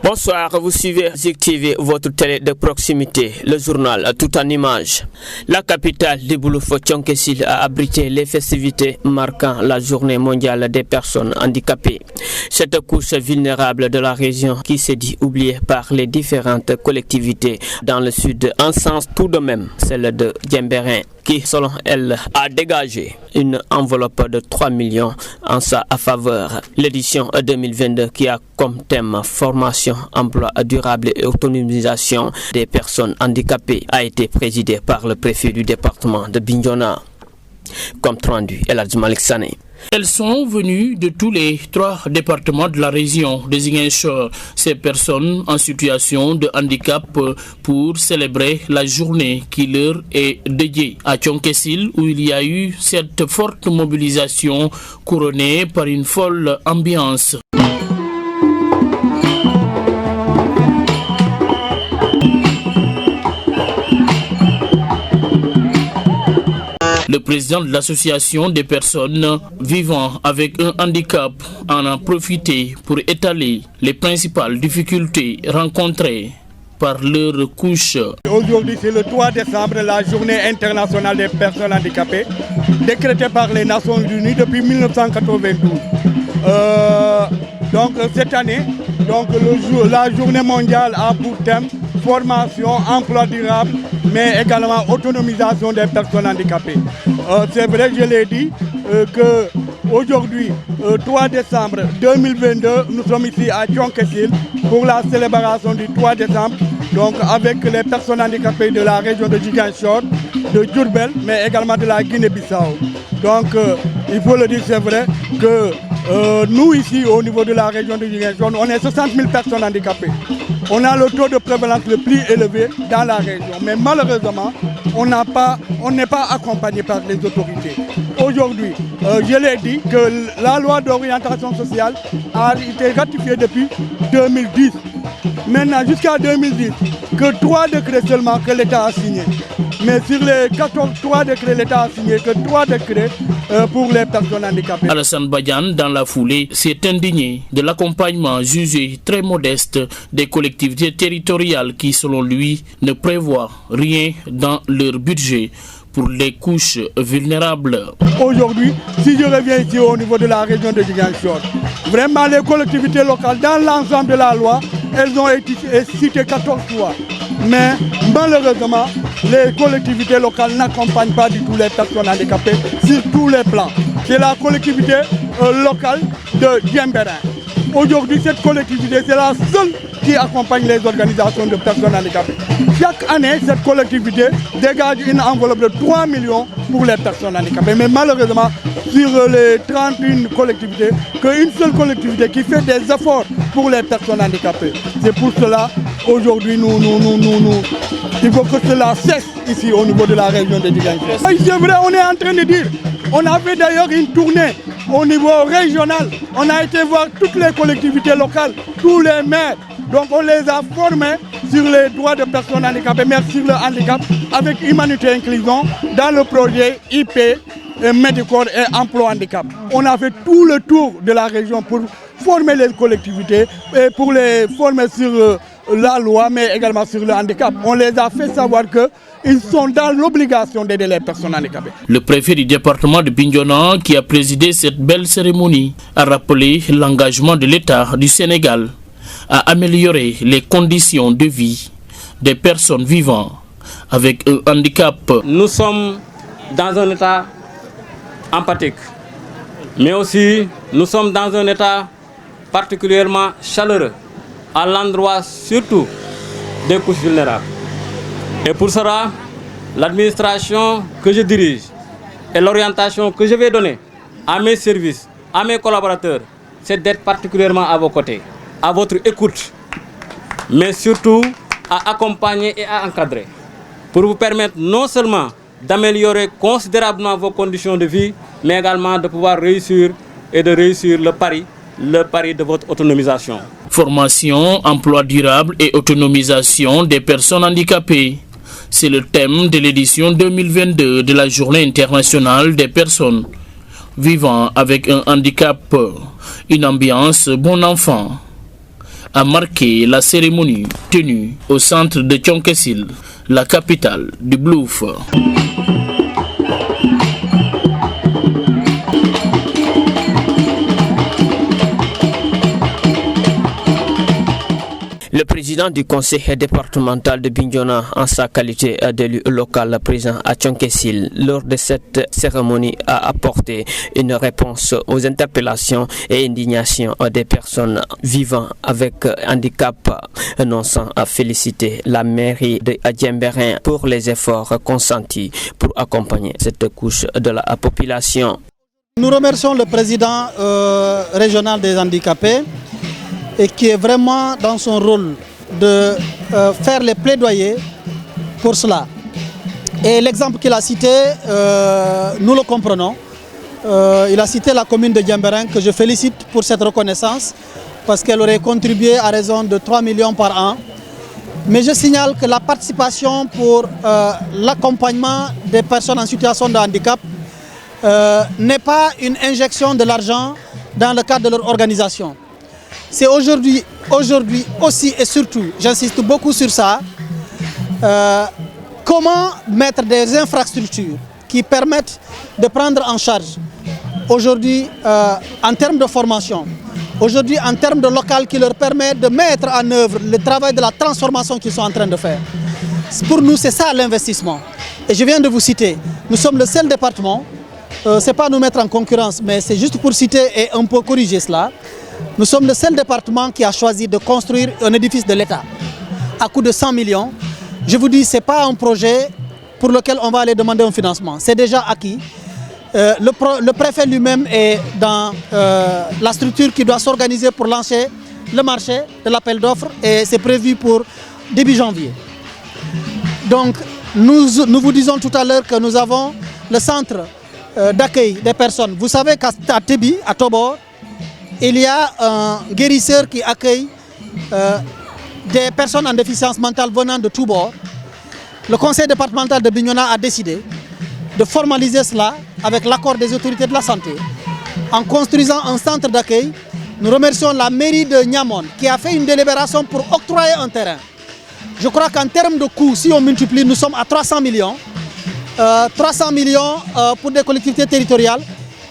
Bonsoir, vous suivez Zik TV, votre télé de proximité, le journal tout en images. La capitale du Bouloufo, Thionkessil, a abrité les festivités marquant la journée mondiale des personnes handicapées. Cette couche vulnérable de la région qui s'est dit oubliée par les différentes collectivités dans le sud, en sens tout de même celle de Diembéring, qui, selon elle, a dégagé une enveloppe de 3 millions en sa faveur. L'édition 2022 qui a comme thème formation, emploi durable et autonomisation des personnes handicapées a été présidée par le préfet du département de Bignona. Compte rendu, Eladji Malik Sané. Elles sont venues de tous les 3 départements de la région de Ziguinchor, ces personnes en situation de handicap, pour célébrer la journée qui leur est dédiée. À Thionkessil, où il y a eu cette forte mobilisation couronnée par une folle ambiance. Le président de l'association des personnes vivant avec un handicap en a profité pour étaler les principales difficultés rencontrées par leur couche. Aujourd'hui, c'est le 3 décembre, la journée internationale des personnes handicapées, décrétée par les Nations Unies depuis 1992. Donc cette année, la journée mondiale a pour thème formation, emploi durable, mais également autonomisation des personnes handicapées. C'est vrai, je l'ai dit, qu'aujourd'hui, 3 décembre 2022, nous sommes ici à Thionkessil pour la célébration du 3 décembre, donc avec les personnes handicapées de la région de Ziguinchor, de Diourbel, mais également de la Guinée-Bissau. Donc, il faut le dire, c'est vrai que nous ici, au niveau de la région de Ziguinchor, on est 60 000 personnes handicapées. On a le taux de prévalence le plus élevé dans la région, mais malheureusement, on n'est pas accompagné par les autorités. Aujourd'hui, je l'ai dit que la loi d'orientation sociale a été ratifiée depuis 2010. Maintenant, jusqu'à 2010, que 3 décrets seulement que l'État a signés. Mais sur les 3 décrets, l'État a signé que 3 décrets pour les personnes handicapées. Alassane Badiane, dans la foulée, s'est indigné de l'accompagnement jugé très modeste des collectivités territoriales qui, selon lui, ne prévoient rien dans leur budget pour les couches vulnérables. Aujourd'hui, si je reviens ici au niveau de la région de Ziguinchor, vraiment les collectivités locales, dans l'ensemble de la loi, elles ont été citées 14 fois. Mais malheureusement, les collectivités locales n'accompagnent pas du tout les personnes handicapées sur tous les plans. C'est la collectivité locale de Diembéring. Aujourd'hui, cette collectivité, c'est la seule qui accompagne les organisations de personnes handicapées. Chaque année, cette collectivité dégage une enveloppe de 3 millions pour les personnes handicapées. Mais malheureusement, sur les 31 collectivités, qu'une seule collectivité qui fait des efforts pour les personnes handicapées. C'est pour cela, aujourd'hui, il faut que cela cesse ici au niveau de la région de Ziguinchor. C'est vrai, on est en train de dire, on a fait d'ailleurs une tournée au niveau régional. On a été voir toutes les collectivités locales, tous les maires. Donc on les a formés sur les droits de personnes handicapées, mais sur le handicap, avec Humanité et Inclusion, dans le projet IP, Médicor et Emploi Handicap. On a fait tout le tour de la région pour former les collectivités et pour les former sur la loi, mais également sur le handicap. On les a fait savoir qu'ils sont dans l'obligation d'aider les personnes handicapées. Le préfet du département de Bignona, qui a présidé cette belle cérémonie, a rappelé l'engagement de l'État du Sénégal à améliorer les conditions de vie des personnes vivant avec un handicap. Nous sommes dans un état empathique, mais aussi nous sommes dans un état particulièrement chaleureux, à l'endroit surtout des couches vulnérables. Et pour cela, l'administration que je dirige et l'orientation que je vais donner à mes services, à mes collaborateurs, c'est d'être particulièrement à vos côtés, à votre écoute, mais surtout à accompagner et à encadrer, pour vous permettre non seulement d'améliorer considérablement vos conditions de vie, mais également de pouvoir réussir et de réussir le pari de votre autonomisation. Formation, emploi durable et autonomisation des personnes handicapées. C'est le thème de l'édition 2022 de la Journée internationale des personnes vivant avec un handicap. Une ambiance bon enfant. a marqué la cérémonie tenue au centre de Thionck-Essyl, la capitale du Bluff. Le président du conseil départemental de Bignona, en sa qualité d'élu local présent à Thionck-Essyl, lors de cette cérémonie, a apporté une réponse aux interpellations et indignations des personnes vivant avec handicap, non sans féliciter la mairie de Diembéring pour les efforts consentis pour accompagner cette couche de la population. Nous remercions le président régional des handicapés et qui est vraiment dans son rôle de faire les plaidoyers pour cela. Et l'exemple qu'il a cité, nous le comprenons. Il a cité la commune de Diembéring que je félicite pour cette reconnaissance parce qu'elle aurait contribué à raison de 3 millions par an. Mais je signale que la participation pour l'accompagnement des personnes en situation de handicap n'est pas une injection de l'argent dans le cadre de leur organisation. C'est aujourd'hui aussi et surtout, j'insiste beaucoup sur ça, comment mettre des infrastructures qui permettent de prendre en charge aujourd'hui en termes de formation, aujourd'hui en termes de local qui leur permet de mettre en œuvre le travail de la transformation qu'ils sont en train de faire. Pour nous, c'est ça l'investissement. Et je viens de vous citer, nous sommes le seul département, ce n'est pas nous mettre en concurrence, mais c'est juste pour citer et un peu corriger cela. Nous sommes le seul département qui a choisi de construire un édifice de l'État à coût de 100 millions. Je vous dis, ce n'est pas un projet pour lequel on va aller demander un financement. C'est déjà acquis. Le préfet lui-même est dans la structure qui doit s'organiser pour lancer le marché de l'appel d'offres et c'est prévu pour début janvier. Donc, nous vous disons tout à l'heure que nous avons le centre d'accueil des personnes. Vous savez qu'à Tébi, à Tobor, il y a un guérisseur qui accueille des personnes en déficience mentale venant de tous bords. Le conseil départemental de Bignona a décidé de formaliser cela avec l'accord des autorités de la santé en construisant un centre d'accueil. Nous remercions la mairie de Niamone qui a fait une délibération pour octroyer un terrain. Je crois qu'en termes de coûts, si on multiplie, nous sommes à 300 millions. 300 millions pour des collectivités territoriales.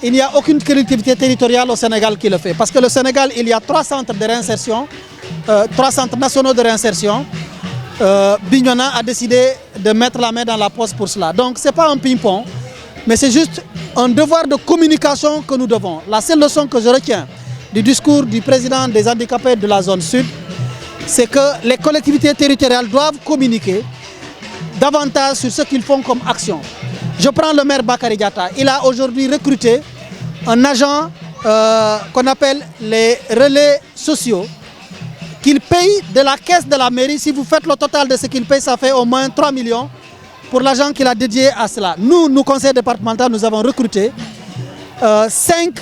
Il n'y a aucune collectivité territoriale au Sénégal qui le fait. Parce que le Sénégal, il y a 3 centres de réinsertion, 3 centres nationaux de réinsertion. Bignona a décidé de mettre la main dans la poche pour cela. Donc ce n'est pas un ping-pong, mais c'est juste un devoir de communication que nous devons. La seule leçon que je retiens du discours du président des handicapés de la zone sud, c'est que les collectivités territoriales doivent communiquer davantage sur ce qu'ils font comme action. Je prends le maire Bakary Diatta. Il a aujourd'hui recruté un agent qu'on appelle les relais sociaux qu'il paye de la caisse de la mairie. Si vous faites le total de ce qu'il paye, ça fait au moins 3 millions pour l'agent qu'il a dédié à cela. Nous, conseil départemental, nous avons recruté 5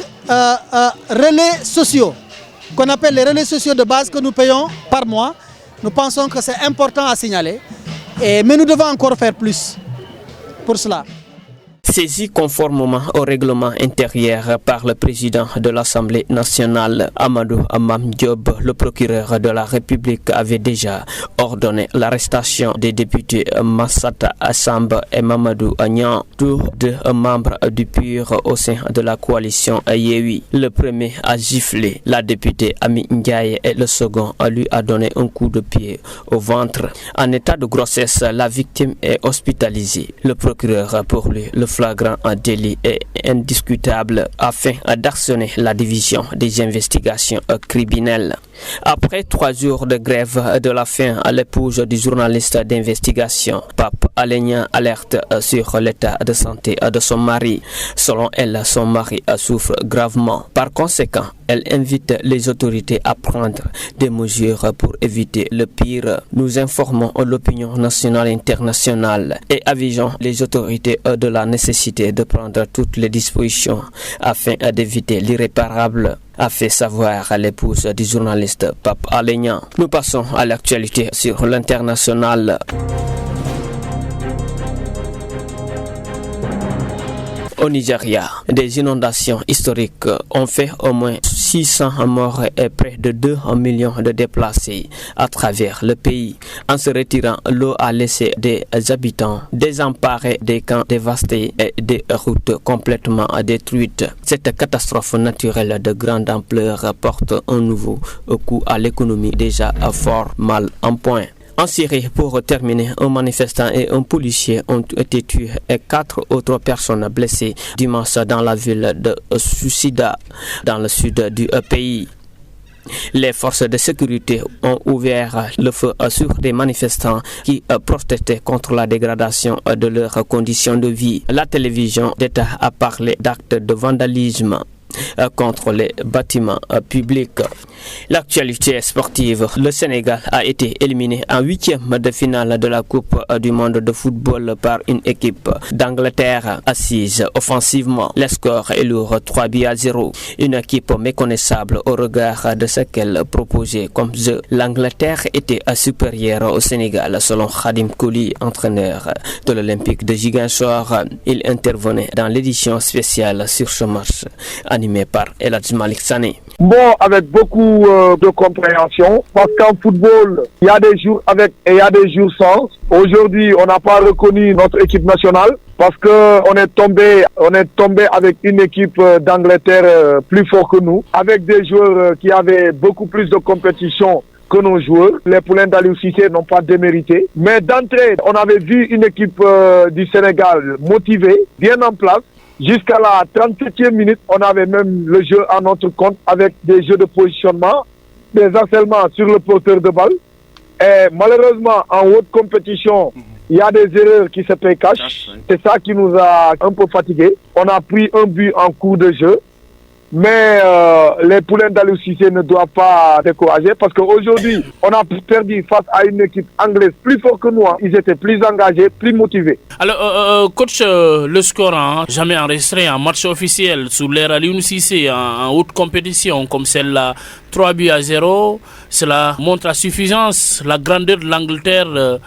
relais sociaux qu'on appelle les relais sociaux de base que nous payons par mois. Nous pensons que c'est important à signaler, mais nous devons encore faire plus pour cela. Saisi conformément au règlement intérieur par le président de l'Assemblée nationale, Amadou Amam Diop, le procureur de la République avait déjà ordonné l'arrestation des députés Massata Assamba et Mamadou Agnan, tous 2 membres du PUR au sein de la coalition Yewi. Le premier a giflé la députée Ami Ndiaye et le second lui a donné un coup de pied au ventre. En état de grossesse, la victime est hospitalisée. Le procureur pour lui, le flagrant délit est indiscutable afin d'arsener la division des investigations criminelles. Après 3 jours de grève de la faim, l'épouse du journaliste d'investigation, Pape Alé Niang, alerte sur l'état de santé de son mari. Selon elle, son mari souffre gravement. Par conséquent, elle invite les autorités à prendre des mesures pour éviter le pire. Nous informons l'opinion nationale et internationale et avisons les autorités de la nécessité de prendre toutes les dispositions afin d'éviter l'irréparable, a fait savoir l'épouse du journaliste Pape Alé Niang. Nous passons à l'actualité sur l'international. Au Nigeria, des inondations historiques ont fait au moins 600 morts et près de 2 millions de déplacés à travers le pays. En se retirant, l'eau a laissé des habitants désemparés, des camps dévastés et des routes complètement détruites. Cette catastrophe naturelle de grande ampleur porte un nouveau coup à l'économie déjà fort mal en point. En Syrie, pour terminer, un manifestant et un policier ont été tués et 4 autres personnes blessées dimanche dans la ville de Soussida, dans le sud du pays. Les forces de sécurité ont ouvert le feu sur des manifestants qui protestaient contre la dégradation de leurs conditions de vie. La télévision d'État a parlé d'actes de vandalisme contre les bâtiments publics. L'actualité sportive, le Sénégal a été éliminé en 8e de finale de la Coupe du monde de football par une équipe d'Angleterre assise offensivement. Le score est lourd, 3-0. Une équipe méconnaissable au regard de ce qu'elle proposait comme jeu. L'Angleterre était supérieure au Sénégal selon Khadim Kouli, entraîneur de l'Olympique de Ziguinchor. Il intervenait dans l'édition spéciale sur ce match animé par El Hadji Malick Sané. Bon, avec beaucoup de compréhension, parce qu'en football, il y a des jours avec et il y a des jours sans. Aujourd'hui, on n'a pas reconnu notre équipe nationale parce que on est tombé avec une équipe d'Angleterre plus fort que nous, avec des joueurs qui avaient beaucoup plus de compétition que nos joueurs. Les poulains d'Aliou Cissé n'ont pas démérité. Mais d'entrée, on avait vu une équipe du Sénégal motivée, bien en place. Jusqu'à la 37e minute, on avait même le jeu à notre compte avec des jeux de positionnement, des harcèlements sur le porteur de balle. Et malheureusement, en haute compétition, il y a des erreurs qui se payent cash. C'est ça qui nous a un peu fatigués. On a pris un but en cours de jeu. Mais les poulains d'Aliou Cissé ne doivent pas décourager parce qu'aujourd'hui, on a perdu face à une équipe anglaise plus forte que nous. Ils étaient plus engagés, plus motivés. Alors, coach, le score jamais enregistré en match officiel sous l'ère Aliou Cissé en haute compétition comme celle-là, 3-0, cela montre à suffisance la grandeur de l'Angleterre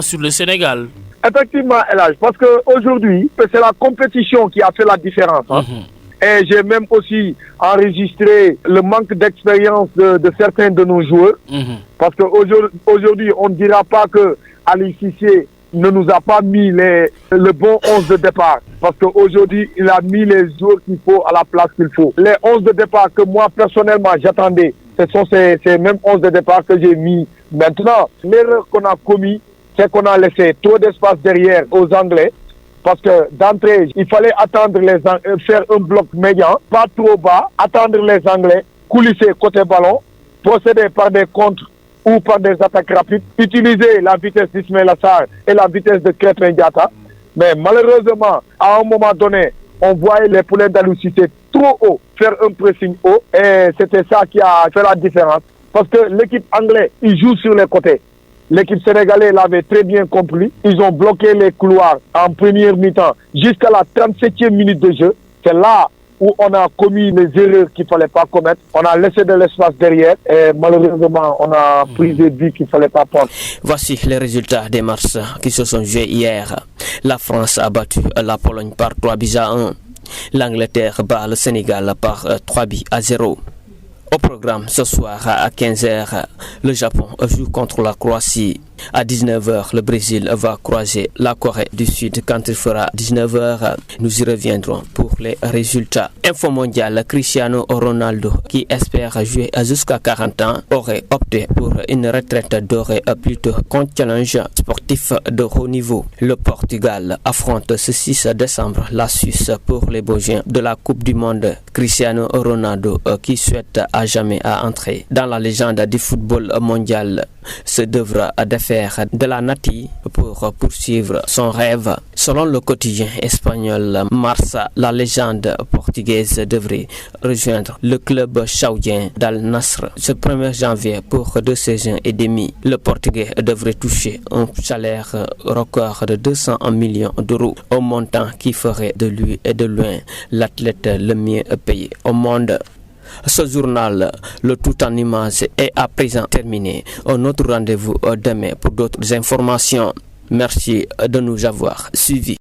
sur le Sénégal. Effectivement, Elage, parce qu'aujourd'hui, c'est la compétition qui a fait la différence. Et j'ai même aussi enregistré le manque d'expérience de certains de nos joueurs. Parce qu'aujourd'hui, on ne dira pas que Aliou Cissé ne nous a pas mis le bon 11 de départ. Parce qu'aujourd'hui, il a mis les joueurs qu'il faut à la place qu'il faut. Les 11 de départ que moi, personnellement, j'attendais, ce sont ces mêmes 11 de départ que j'ai mis maintenant. L'erreur qu'on a commise, c'est qu'on a laissé trop d'espace derrière aux Anglais. Parce que d'entrée, il fallait attendre faire un bloc médian, pas trop bas, attendre les Anglais, coulisser côté ballon, procéder par des contres ou par des attaques rapides, utiliser la vitesse d'Ismaël Assar et la vitesse de Krépin Diatta. Mais malheureusement, à un moment donné, on voyait les poulains d'Aliou Cissé trop haut, faire un pressing haut, et c'était ça qui a fait la différence. Parce que l'équipe anglaise, il joue sur les côtés. L'équipe sénégalaise l'avait très bien compris. Ils ont bloqué les couloirs en première mi-temps jusqu'à la 37e minute de jeu. C'est là où on a commis les erreurs qu'il ne fallait pas commettre. On a laissé de l'espace derrière et malheureusement, on a pris des buts qu'il ne fallait pas prendre. Voici les résultats des matchs qui se sont joués hier. La France a battu la Pologne par 3-1. L'Angleterre bat le Sénégal par 3-0. Au programme ce soir à 15h, le Japon joue contre la Croatie. À 19h, le Brésil va croiser la Corée du Sud quand il fera 19h. Nous y reviendrons pour les résultats. Info mondial, Cristiano Ronaldo, qui espère jouer jusqu'à 40 ans, aurait opté pour une retraite dorée plutôt qu'un challenge sportif de haut niveau. Le Portugal affronte ce 6 décembre la Suisse pour les Bojens de la Coupe du Monde. Cristiano Ronaldo, qui souhaite à jamais entrer dans la légende du football mondial, se devra défaire de la Nati pour poursuivre son rêve. Selon le quotidien espagnol Marca, la légende portugaise devrait rejoindre le club saoudien d'Al-Nasr ce 1er janvier pour 2 saisons et demie. Le Portugais devrait toucher un salaire record de 200 millions d'euros, un montant qui ferait de lui et de loin l'athlète le mieux payé au monde. Ce journal, le tout en images, est à présent terminé. Un autre rendez-vous demain pour d'autres informations. Merci de nous avoir suivis.